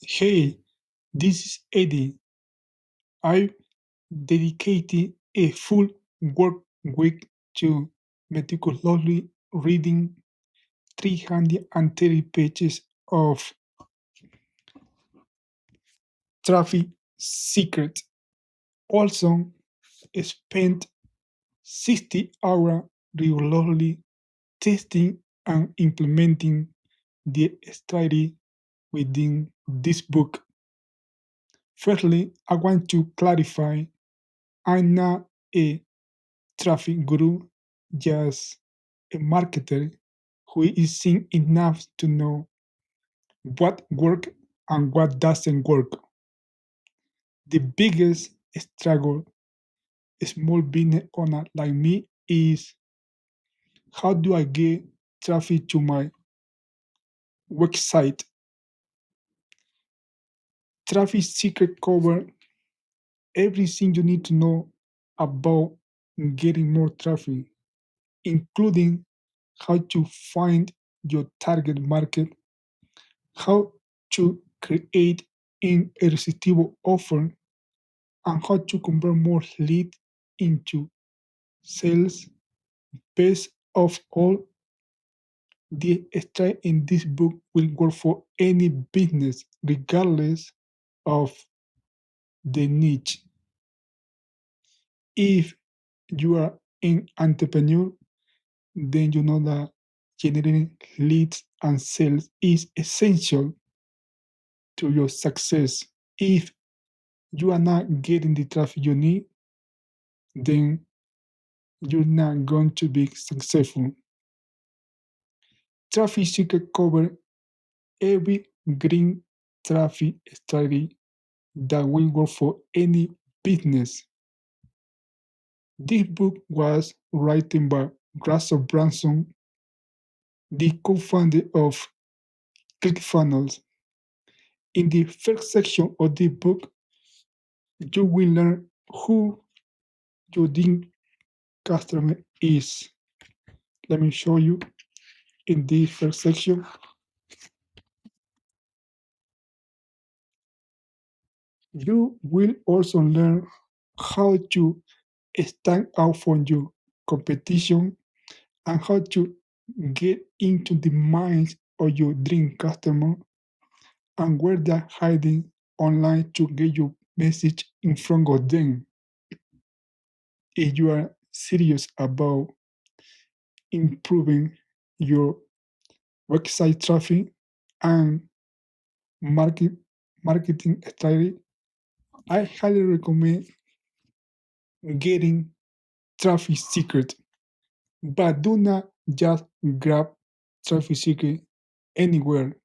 Hey, this is Eddie. I dedicated a full work week to meticulously reading 330 pages of traffic secrets. Also, spent 60 hours regularly testing and implementing the strategy within this book. Firstly, I want to clarify I'm not a traffic guru, just a marketer who is seeing enough to know what works and what doesn't work. The biggest struggle a small business owner like me is how do I get traffic to my website? Traffic secret cover everything you need to know about getting more traffic, including how to find your target market, how to create an irresistible offer, and how to convert more leads into sales. Best of all, the strategy in this book will work for any business, regardless of the niche. If you are an entrepreneur, then you know that generating leads and sales is essential to your success. If you are not getting the traffic you need, then you're not going to be successful. Traffic secret cover every green traffic strategy that will work for any business. This book was written by Brunson, the co-founder of ClickFunnels. In the first section of the book, you will learn who your dream customer is. Let me show you in the first section. You will also learn how to stand out from your competition and how to get into the minds of your dream customer and where they're hiding online to get your message in front of them. If you are serious about improving your website traffic and market, marketing strategy, I highly recommend getting traffic secret. But do not just grab traffic secret anywhere.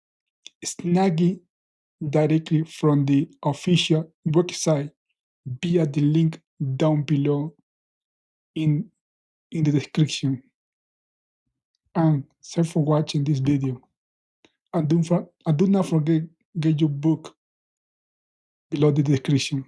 Snag it directly from the official website via the link down below in, in the description. And thanks for watching this video. And do not forget get your book below the description.